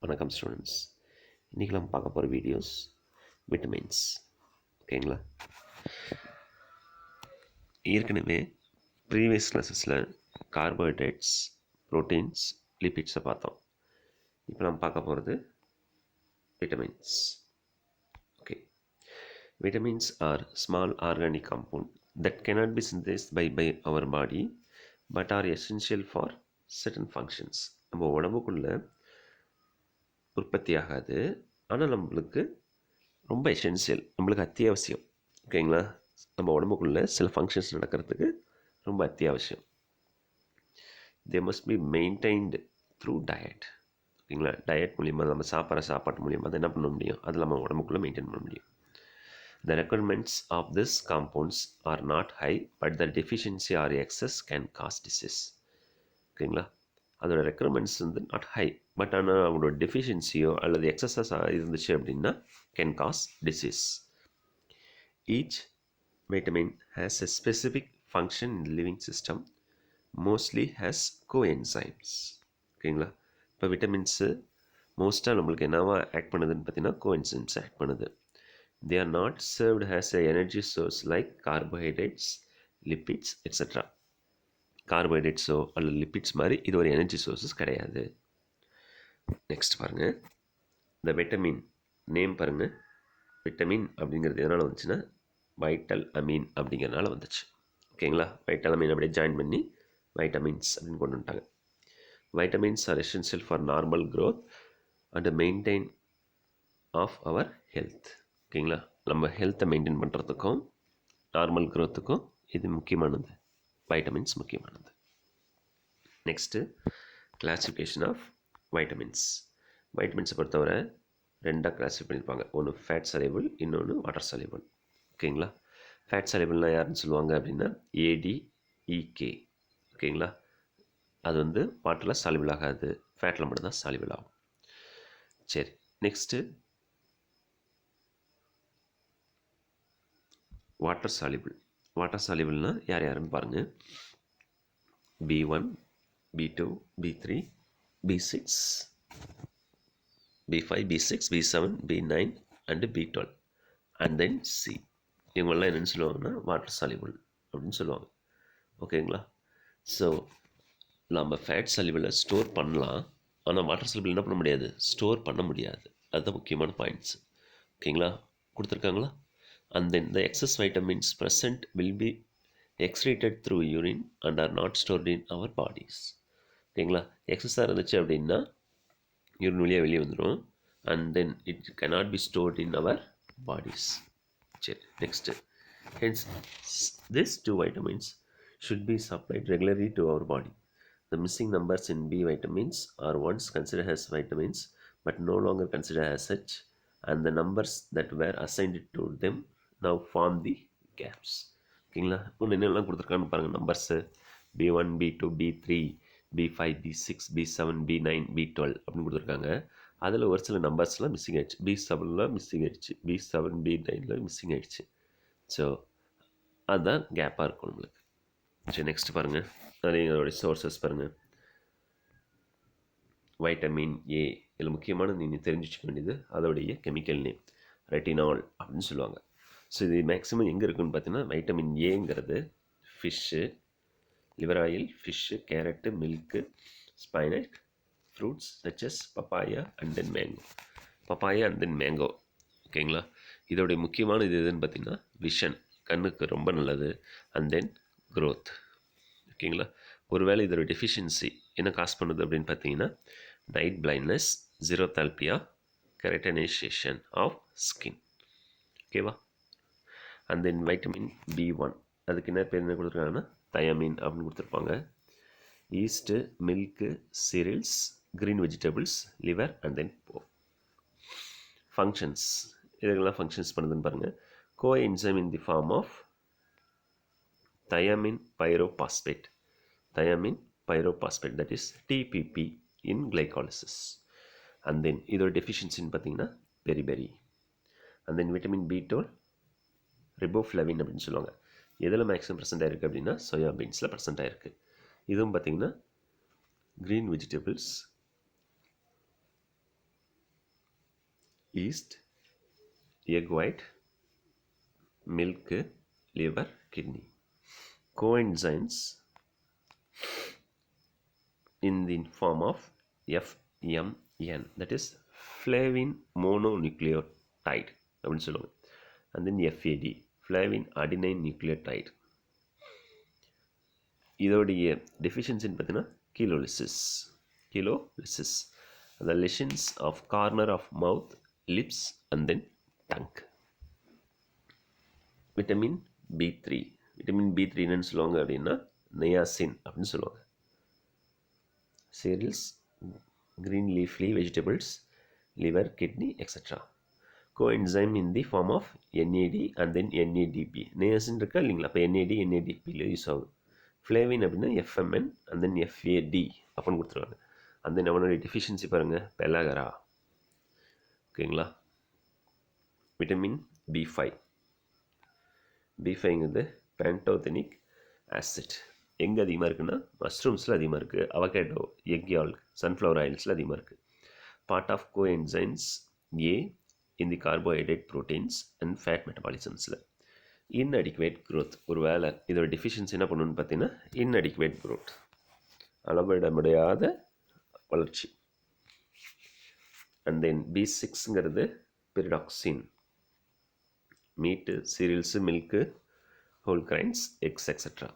வணக்கம் ஸ்டூடெண்ட்ஸ். இன்றைக்கி நம்ம பார்க்க போகிற வீடியோஸ் விட்டமின்ஸ். ஓகேங்களா? ஏற்கனவே ப்ரீவியஸ் கிளாஸஸில் கார்போஹைட்ரேட்ஸ், ப்ரோட்டீன்ஸ், லிபிட்ஸை பார்த்தோம். இப்போ நம்ம பார்க்க போகிறது vitamins. Okay, vitamins are small organic compound that cannot be synthesized by our body but are essential for certain functions. நம்ம உடம்புக்குள்ள உற்பத்தி ஆகாது, ஆனால் நம்மளுக்கு ரொம்ப எசென்சியல், நம்மளுக்கு அத்தியாவசியம். ஓகேங்களா? நம்ம உடம்புக்குள்ள சில ஃபங்க்ஷன்ஸ் நடக்கிறதுக்கு ரொம்ப அத்தியாவசியம். They must be maintained through diet. ஓகேங்களா? டயட் மூலிமா, நம்ம சாப்பிட்ற சாப்பாட்டு மூலிமா அதை என்ன பண்ண முடியும், அதில் நம்ம உடம்புக்குள்ளே மெயின்டைன் பண்ண முடியும். The requirements of these compounds are not high, but the deficiency or excess can cause disease. ஓகேங்களா? அதோட ரெக்குயர்மெண்ட்ஸ் வந்து நாட் ஹை, பட் ஆனால் அவங்களோட டெஃபிஷியன்சியோ அல்லது எக்ஸஸஸாக இருந்துச்சு அப்படின்னா can cause disease. Each vitamin has a specific function in living system, mostly has coenzymes. ஓகேங்களா? இப்போ விட்டமின்ஸு மோஸ்ட்டாக நம்மளுக்கு என்னவா ஆக்ட் பண்ணுதுன்னு பார்த்தீங்கன்னா கோஎன்சைம்ஸ் ஆக்ட் பண்ணுது. They are not served as an energy source like carbohydrates, lipids, etc. கார்போஹைட்ரேட்ஸோ அல்லது lipids மாதிரி இது ஒரு எனர்ஜி சோர்ஸஸ் கிடையாது. நெக்ஸ்ட் பாருங்கள், இந்த விட்டமின் நேம் பாருங்கள். விட்டமின் அப்படிங்கிறது எதனால் வந்துச்சுன்னா வைட்டல் அமீன் அப்படிங்கிறதுனால வந்துச்சு. ஓகேங்களா? வைட்டல் அமீன் அப்படியே ஜாயின் பண்ணி வைட்டமின்ஸ் அப்படின்னு கொண்டு வந்துட்டாங்க. Vitamins are essential for normal growth and maintain of our health. ஓகேங்களா? நம்ம ஹெல்த்தை மெயின்டைன் பண்ணுறதுக்கும் நார்மல் க்ரோத்துக்கும் இது முக்கியமானது. வைட்டமின்ஸ் முக்கியமானது. Next classification of vitamins. வைட்டமின்ஸை பொறுத்தவரை ரெண்டாக கிளாஸிஃபை பண்ணியிருப்பாங்க. ஒன்று ஃபேட் சல்யூபிள், இன்னொன்று வாட்டர் சல்யூபிள். ஓகேங்களா? ஃபேட் சல்யூபிள்னால் யாருன்னு சொல்லுவாங்க அப்படின்னா ADEK. ஓகேங்களா? அது வந்து வாட்டரில் சால்யூபிள் ஆகாது, ஃபேட்டில் மட்டும்தான் சால்யூபிள் ஆகும். சரி, நெக்ஸ்ட்டு வாட்டர் சால்யூபிள். வாட்டர் சால்யூபிள்னால் யார் யாருன்னு பாருங்கள். B1, B2, B3, B6, B5, B6, B7, B9 and B12 and then C. இவங்கெல்லாம் என்னென்னு சொல்லுவாங்கன்னா வாட்டர் சால்யூபிள் அப்படின்னு சொல்லுவாங்க. ஓகேங்களா? ஸோ நம்ம ஃபேட் சால்யூபிளை ஸ்டோர் பண்ணலாம், ஆனால் வாட்டர் சால்யூபிள் என்ன பண்ண முடியாது, ஸ்டோர் பண்ண முடியாது. அதுதான் முக்கியமான பாயிண்ட்ஸ். ஓகேங்களா? கொடுத்துருக்காங்களா? And then the excess vitamins present will be excreted through urine and are not stored in our bodies. ஓகேங்களா? எக்ஸஸாக இருந்துச்சு அப்படின்னா யூரின் வழியாக வெளியே வந்துடும், and then it cannot be stored in our bodies. சரி, next hence these two vitamins should be supplied regularly to our body. The missing numbers in B vitamins are once considered as vitamins but no longer considered as such, and the numbers that were assigned to them now form the gaps. ஓகேங்களா? இன்னும் என்னெல்லாம் கொடுத்துருக்கான்னு பாருங்கள். Numbers B1, B2, B3, B5, B6, B7, B9, B12 அப்படின்னு கொடுத்துருக்காங்க. அதில் ஒரு சில நம்பர்ஸ்லாம் missing ஆகிடுச்சு. B7லாம் மிஸ்ஸிங் ஆகிடுச்சு, B7, B9லாம் மிஸ்ஸிங் ஆகிடுச்சு. ஸோ அதுதான் கேப்பாக இருக்கும் நம்மளுக்கு. சரி, நெக்ஸ்ட் பாருங்கள். நீங்கள் அதோடைய சோர்ஸஸ் பாருங்கள். வைட்டமின் ஏ, இதில் முக்கியமான நீங்கள் தெரிஞ்சு வச்சுக்க வேண்டியது அதோடைய கெமிக்கல் நேம் ரெட்டினால் அப்படின்னு சொல்லுவாங்க. ஸோ இது மேக்ஸிமம் எங்கே இருக்குதுன்னு பார்த்தீங்கன்னா வைட்டமின் ஏங்கிறது fish, liver oil, fish, carrot, milk, spinach, fruits such as papaya and then mango. Papaya and then mango. ஓகேங்களா? இதோடைய முக்கியமான இது எதுன்னு பார்த்தீங்கன்னா விஷன், கண்ணுக்கு ரொம்ப நல்லது, அண்ட் தென் க்ரோத். ஓகேங்களா? ஒருவேளை இதோட டெஃபிஷியன்சி என்ன காஸ் பண்ணுது அப்படின்னு பார்த்தீங்கன்னா night blindness, xerophthalmia, keratinisation of skin. ஓகேவா? அண்ட் தென் வைட்டமின் B1 அதுக்கு என்ன பேர் என்ன கொடுத்துருக்காங்கன்னா தயமின் அப்படின்னு கொடுத்துருப்பாங்க. Yeast, milk, cereals, green vegetables, liver and then pork. Functions, இதெல்லாம் ஃபங்க்ஷன்ஸ் பண்ணுதுன்னு பாருங்கள். Coenzyme in the form of thiamine pyrophosphate. Thiamine pyrophosphate, that is TPP in glycolysis. And then இதோட டெஃபிஷியன்சின்னு பார்த்தீங்கன்னா beriberi. And then vitamin B12 riboflavin அப்படின்னு சொல்லுவாங்க. எதில் maximum present ஆகிருக்கு அப்படின்னா சோயாபீன்ஸில் ப்ரெசென்ட் ஆகிருக்கு. இதுவும் பார்த்திங்கன்னா green vegetables, yeast, egg white, milk, liver, kidney. Coenzymes in the form of FMN, that is flavin mononucleotide அப்படின்னு சொல்லுவாங்க. And then FAD, flavin adenine nucleotide. இதோடைய டெஃபிஷியன்சின்னு பார்த்தீங்கன்னா கீலோலிசிஸ் the lesions of corner of mouth, lips and then tongue. Vitamin B3 என்னன்னு சொல்லுவாங்க அப்படின்னா niacin அப்படின்னு சொல்லுவாங்க. cereals, green leafy vegetables, liver, kidney, etc. Coenzyme in the form of NAD and then NADP. Niacin இருக்கா இல்லைங்களா, அப்போ NAD NADPல யூஸ் ஆகும். ஃப்ளேவின் அப்படின்னா FMN and then FAD அப்படின்னு கொடுத்துருவாங்க. அந்த நம்மளுடைய டெஃபிஷியன்சி பாருங்கள், பெலாகரா. ஓகேங்களா. விட்டமின் B5ங்கிறது பேண்டோதெனிக் ஆசிட். எங்கே அதிகமாக இருக்குன்னா மஷ்ரூம்ஸில் அதிகமாக இருக்குது, அவகேடோ, எக் யால்க், சன்ஃப்ளவர் ஆயில்ஸில் அதிகமாக இருக்குது. Part of coenzymes A in the carbohydrate proteins and fat மெட்டபாலிசம்ஸில். இன்அடிக்குவேட் க்ரோத், ஒரு வேளை இதோட டெஃபிஷியன்சி என்ன பண்ணணும்னு பார்த்தீங்கன்னா இன்அடிக்குவேட் க்ரோத், அளவிட முடியாத வளர்ச்சி. அண்ட் தென் B6ங்கிறது pyridoxine, meat, cereals, milk, whole grains, eggs etcetera.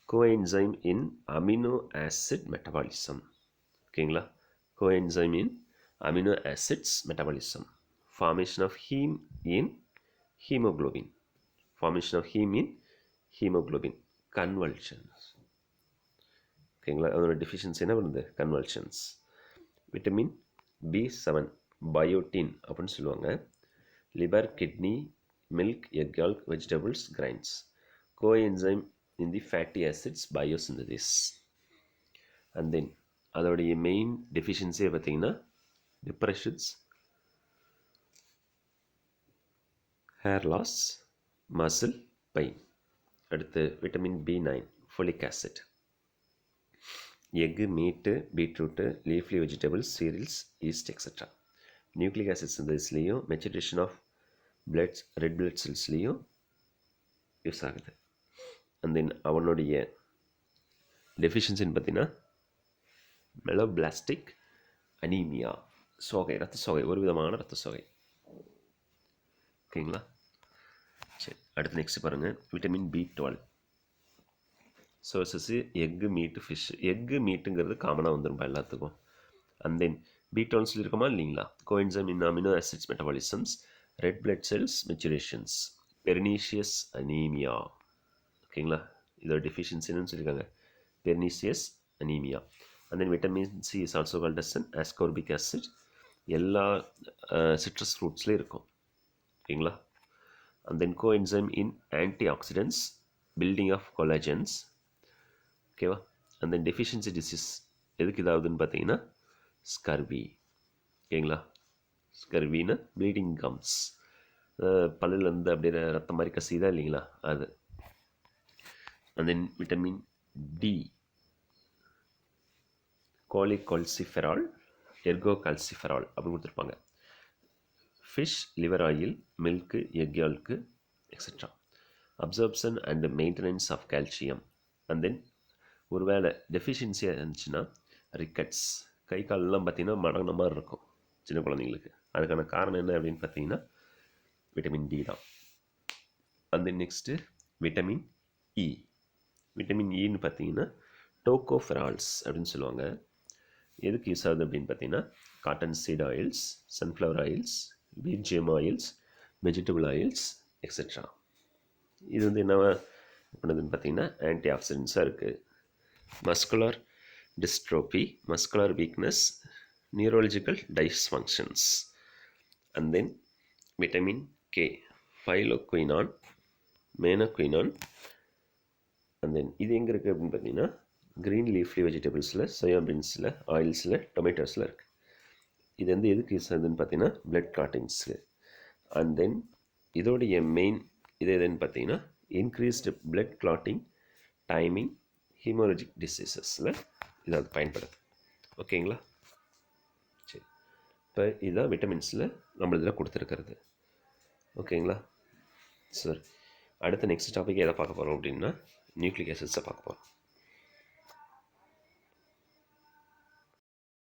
Coenzyme in amino acid metabolism. ஓகேங்களா. Coenzyme in amino acids metabolism. Formation of haem in haemoglobin. Formation of haem in haemoglobin. Convulsions. ஓகேங்களா. அதோட deficiency என்ன பண்ணுது, கன்வல்ஷன்ஸ். Vitamin B7 biotin அப்படின்னு சொல்லுவாங்க. Liver, kidney, milk, egg yolk, vegetables, grains. Coenzyme in the fatty acids biosynthesis. And then அதோடைய main டெஃபிஷியன்சியை பார்த்தீங்கன்னா depressions, hair loss, muscle pain. அடுத்து vitamin B9 folic acid. Egg, meat, beetroot, leafy vegetables, cereals, yeast etcetera. Nucleic acid சிந்தசிஸ்லேயும் maturation of bloods, red blood செல்ஸ்லேயும் use ஆகுது. And then அவனுடைய டெஃபிஷியன்சின்னு பார்த்தீங்கன்னா மெலோபிளாஸ்டிக் அனீமியா, சோகை, ரத்த சோகை, ஒரு விதமான ரத்த சோகை. ஓகேங்களா. சரி, அடுத்து நெக்ஸ்ட் பாருங்கள், vitamin B12 sources egg, meat, fish. Egg, மீட்டுங்கிறது காமனாக வந்துருப்பா எல்லாத்துக்கும். அண்ட் தென் B12 சொல்லியிருக்கோமா இல்லைங்களா. Coenzyme in amino acids metabolisms, red blood cells maturations, pernicious anaemia. ஓகேங்களா. இதோட டெஃபிஷியன்சி என்னன்னு சொல்லியிருக்காங்க, pernicious anaemia. And then vitamin C is also called as ascorbic acid. எல்லா சிட்ரஸ் ஃப்ரூட்ஸ்லேயும் இருக்கும். ஓகேங்களா. And then coenzyme in antioxidants, building of collagens. ஓகேவா. அண்ட் தென் டெஃபிஷியன்சி டிசீஸ் எதுக்கு இதாகுதுன்னு பார்த்தீங்கன்னா ஸ்கர்வி. ஓகேங்களா. ஸ்கர்வின்னா ப்ளீடிங் கம்ஸ், பல்லுலேருந்து அப்படியே ரத்தம் மாதிரி கசிதா இல்லைங்களா, அது. And then vitamin D cholecalciferol, ergocalciferol அப்படின்னு கொடுத்துருப்பாங்க. Fish, liver oil, milk, egg yolk etcetera. Absorption and maintenance of calcium. And then ஒரு வேளை டெஃபிஷியன்சியாக இருந்துச்சுன்னா ரிக்கட்ஸ், கை காலெலாம் பார்த்திங்கன்னா மடங்கின மாதிரி இருக்கும் சின்ன குழந்தைங்களுக்கு. அதுக்கான காரணம் என்ன அப்படின்னு பார்த்தீங்கன்னா விட்டமின் D தான். And then next vitamin E. Vitamin Eன்னு பார்த்தீங்கன்னா டோகோஃபெரால்ஸ் அப்படின்னு சொல்லுவாங்க. எதுக்கு யூஸ் ஆகுது அப்படின்னு பார்த்தீங்கன்னா cotton seed oils, sunflower oils, wheat germ oils, vegetable oils etcetera. இது வந்து என்ன பண்ணுதுன்னு பார்த்தீங்கன்னா ஆன்டி ஆக்சிடென்ட்ஸாக இருக்குது. Muscular dystrophy, muscular weakness, neurological dysfunctions. And then vitamin K phylloquinone, menaquinone. And then இது எங்கே இருக்குது அப்படின்னு பார்த்தீங்கன்னா க்ரீன் லீஃப்லி வெஜிடபிள்ஸில், சோயாபீன்ஸில், ஆயில்ஸில், டொமேட்டோஸில் இருக்குது. இது வந்து எதுக்கு யூஸ் ஆகுதுன்னு பார்த்தீங்கன்னா பிளட் கிளாட்டிங்ஸுக்கு. அண்ட் தென் இதோடைய மெயின் இது எதுன்னு பார்த்தீங்கன்னா இன்க்ரீஸ்டு பிளட் கிளாட்டிங், டைமிங், ஹீமோலஜிக் டிசீசஸில் இது அது பயன்படுது. ஓகேங்களா. சரி, இப்போ இதுதான் விட்டமின்ஸில் நம்ம இதில் கொடுத்துருக்கிறது. ஓகேங்களா சார்? அடுத்த நெக்ஸ்ட் டாபிக் எதை பார்க்க போகிறோம் அப்படின்னா நியூக்ளிக் ஆசிட்ஸை பார்க்க போகிறோம்.